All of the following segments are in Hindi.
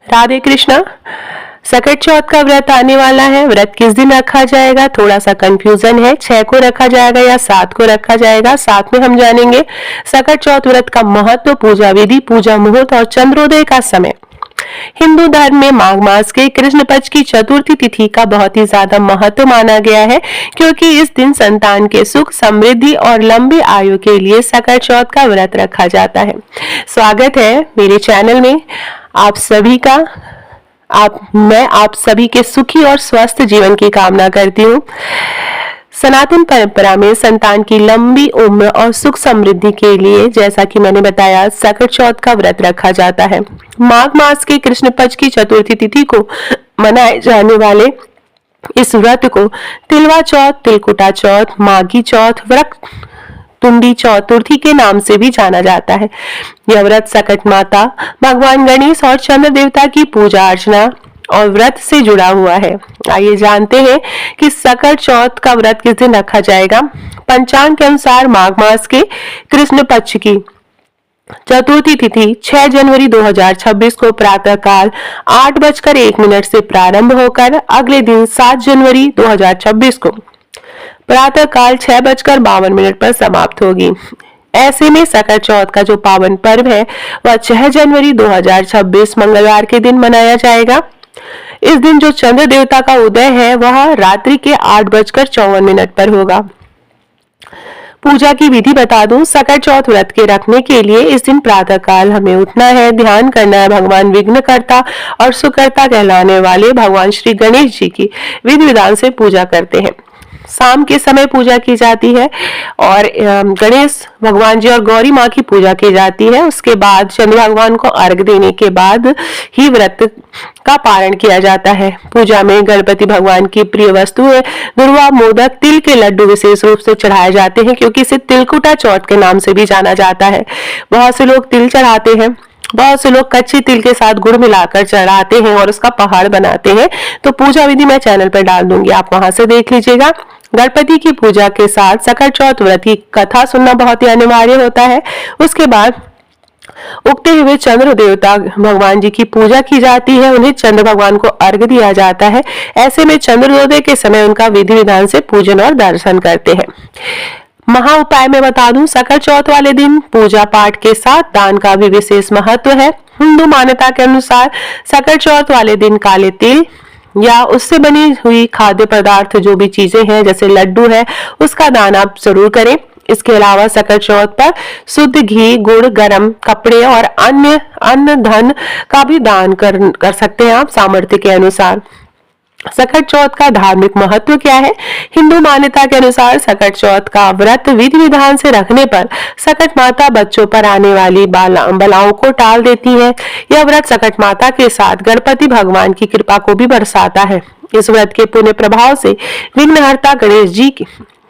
राधे कृष्णा। सकट चौथ का व्रत आने वाला है। व्रत किस दिन रखा जाएगा, थोड़ा सा कंफ्यूजन है। 6 को रखा जाएगा या 7 को रखा जाएगा, साथ में हम जानेंगे सकट चौथ व्रत का महत्व, पूजा विधि, पूजा मुहूर्त और चंद्रोदय का समय। हिंदू धर्म में माघ मास के कृष्ण पक्ष की चतुर्थी तिथि का बहुत ही ज्यादा महत्व माना गया है, क्योंकि इस दिन संतान के सुख, समृद्धि और लंबी आयु के लिए सकट चौथ का व्रत रखा जाता है। स्वागत है मेरे चैनल में आप सभी का। मैं आप सभी के सुखी और स्वस्थ जीवन की कामना करती हूँ। सनातन परंपरा में संतान की लंबी उम्र और सुख समृद्धि के लिए, जैसा कि मैंने बताया, सकट चौथ का व्रत रखा जाता है। माघ मास के कृष्ण पक्ष की चतुर्थी तिथि को मनाए जाने वाले इस व्रत को तिलवा चौथ, तिलकुटा चौथ, माघी चौथ, व्रत तुंडी चतुर्थी के नाम से भी जाना जाता है। यह व्रत सकट माता, भगवान गणेश और चंद्र देवता की पूजा अर्चना और व्रत से जुड़ा हुआ है। आइए जानते हैं कि सकट चौथ का व्रत किस दिन रखा जाएगा। पंचांग के अनुसार माघ मास के कृष्ण पक्ष की चतुर्थी तिथि 6 जनवरी 2026 को प्रातः काल 8:01 से प्रारंभ होकर अगले दिन 7 जनवरी 2026 को प्रातः काल 6:52 पर समाप्त होगी। ऐसे में सकट चौथ का जो पावन पर्व है वह 6 जनवरी 2026 मंगलवार के दिन मनाया जाएगा। इस दिन जो चंद्र देवता का उदय है वह रात्रि के 8:54 पर होगा। पूजा की विधि बता दूं, सकट चौथ व्रत के रखने के लिए इस दिन प्रातः काल हमें उठना है, ध्यान करना है। भगवान विघ्नकर्ता और सुकर्ता कहलाने वाले भगवान श्री गणेश जी की विधि विधान से पूजा करते हैं। शाम के समय पूजा की जाती है और गणेश भगवान जी और गौरी माँ की पूजा की जाती है। उसके बाद चंद्र भगवान को अर्घ देने के बाद ही व्रत का पारण किया जाता है। पूजा में गणपति भगवान की प्रिय वस्तु है दुर्वा, मोदक, तिल के लड्डू विशेष रूप से चढ़ाए जाते हैं, क्योंकि इसे तिलकुटा चौथ के नाम से भी जाना जाता है। बहुत से लोग तिल चढ़ाते हैं, बहुत से लोग कच्चे तिल के साथ गुड़ मिलाकर चढ़ाते हैं और उसका पहाड़ बनाते हैं। तो पूजा विधि मैं चैनल पर डाल दूंगी, आप वहां से देख लीजिएगा। गणपति की पूजा के साथ सकट चौथ व्रत की कथा सुनना बहुत ही अनिवार्य होता है। उसके बाद उगते हुए चंद्र देवता भगवान जी की पूजा की जाती है, उन्हें चंद्र भगवान को अर्घ दिया जाता है। ऐसे में चंद्रोदय के समय उनका विधि विधान से पूजन और दर्शन करते हैं। महा उपाय में बता दूं, सकट चौथ वाले दिन पूजा पाठ के साथ दान का भी विशेष महत्व है। हिंदू मान्यता के अनुसार सकट चौथ वाले दिन काले तिल या उससे बनी हुई खाद्य पदार्थ, जो भी चीजें हैं जैसे लड्डू है, उसका दान आप जरूर करें। इसके अलावा सकट चौथ पर शुद्ध घी, गुड़, गरम कपड़े और अन्य अन्न धन का भी दान कर सकते हैं आप सामर्थ्य के अनुसार। सकट चौथ का धार्मिक महत्व क्या है? हिंदू मान्यता के अनुसार सकट चौथ का व्रत विधि विधान से रखने पर सकट माता बच्चों पर आने वाली बलाओं को टाल देती है। यह व्रत सकट माता के साथ गणपति भगवान की कृपा को भी बरसाता है। इस व्रत के पुण्य प्रभाव से विघ्नहर्ता गणेश जी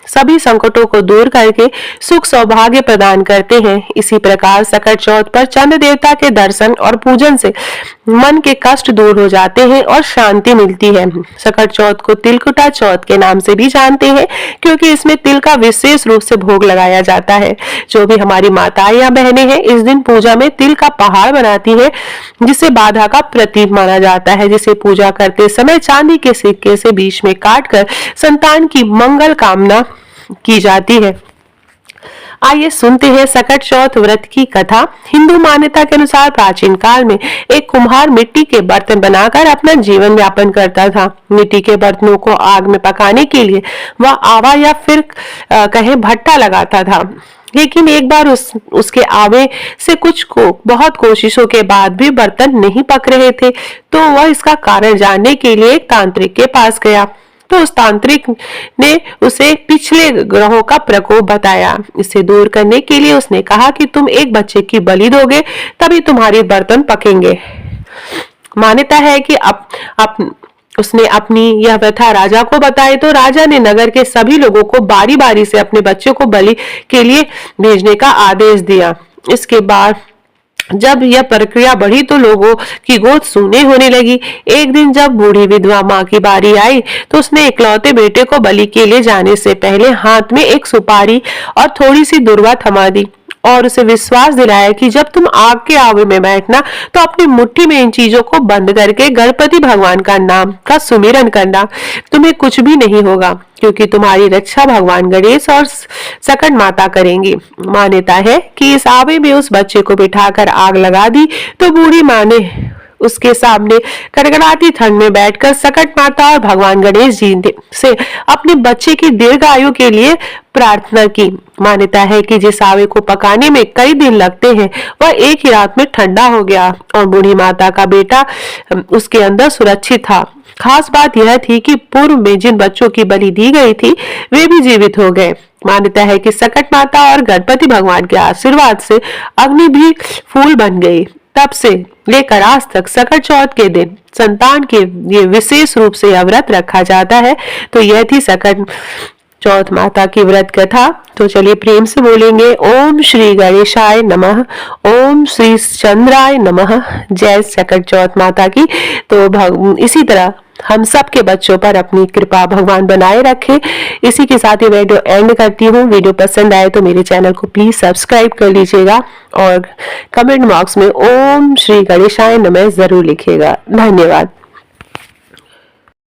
सभी संकटों को दूर करके सुख सौभाग्य प्रदान करते हैं। इसी प्रकार सकट चौथ पर चंद्र देवता के दर्शन और पूजन से मन के कष्ट दूर हो जाते हैं और शांति मिलती है। सकट चौथ को तिलकुटा चौथ के नाम से भी जानते हैं, क्योंकि इसमें तिल का विशेष रूप से भोग लगाया जाता है। जो भी हमारी माताएं या बहनें हैं इस दिन पूजा में तिल का पहाड़ बनाती है, जिसे बाधा का प्रतीक माना जाता है, जिसे पूजा करते समय चांदी के सिक्के से बीच में काटकर संतान की मंगल कामना की जाती है। आइए सुनते हैं सकट चौथ व्रत की कथा। हिंदू मान्यता के अनुसार प्राचीन काल में एक कुम्हार मिट्टी के बर्तन बनाकर अपना जीवन यापन करता था। मिट्टी के बर्तनों को आग में पकाने के लिए वह आवा या फिर कहे भट्टा लगाता था, लेकिन एक बार उसके आवे से बहुत कोशिशों के बाद भी बर्तन नहीं पक रहे थे। तो वह इसका कारण जानने के लिए एक तांत्रिक के पास गया। तो उस तांत्रिक ने उसे पिछले ग्रहों का प्रकोप बताया। इसे दूर करने के लिए उसने कहा कि तुम एक बच्चे की बलि दोगे, तभी तुम्हारे बर्तन पकेंगे। मान्यता है कि उसने अपनी यह व्यथा राजा को बताई, तो राजा ने नगर के सभी लोगों को बारी बारी से अपने बच्चे को बलि के लिए भेजने का आदेश दिया। इसके बाद जब यह प्रक्रिया बढ़ी तो लोगों की गोद सूने होने लगी। एक दिन जब बूढ़ी विधवा माँ की बारी आई तो उसने इकलौते बेटे को बलि के लिए जाने से पहले हाथ में एक सुपारी और थोड़ी सी दुर्वा थमा दी और उसे विश्वास दिलाया कि जब तुम आग के आवे में बैठना तो अपनी मुट्ठी में इन चीजों को बंद करके गणपति भगवान का नाम का सुमिरन करना। तुम्हें कुछ भी नहीं होगा क्योंकि तुम्हारी रक्षा भगवान गणेश और सकट माता करेंगी। मान्यता है कि इस आवे में उस बच्चे को बिठाकर आग लगा दी तो बूढ़ी माँ ने उसके सामने कड़कड़ाती ठंड में बैठकर सकट माता और भगवान गणेश जी से अपने बच्चे की दीर्घ आयु के लिए प्रार्थना की। मान्यता है कि जिस आवे को पकाने में कई दिन लगते हैं वह एक ही रात में ठंडा हो गया और बूढ़ी माता का बेटा उसके अंदर सुरक्षित था। खास बात यह थी कि पूर्व में जिन बच्चों की बलि दी गई थी वे भी जीवित हो गए। मान्यता है कि सकट माता और गणपति भगवान के आशीर्वाद से अग्नि भी फूल बन गई। तब से लेकर आज तक सकट चौथ के दिन संतान के ये विशेष रूप से यह व्रत रखा जाता है। तो यह थी सकट चौथ माता की व्रत कथा। तो चलिए प्रेम से बोलेंगे ओम श्री गणेशाय नमः, ओम श्री चंद्राय नमः, जय सकट चौथ माता की। तो इसी तरह हम सब के बच्चों पर अपनी कृपा भगवान बनाए रखे। इसी के साथ ये वीडियो एंड करती हूँ। वीडियो पसंद आए तो मेरे चैनल को प्लीज सब्सक्राइब कर लीजिएगा और कमेंट बॉक्स में ओम श्री गणेशाय नमः जरूर लिखिएगा। धन्यवाद।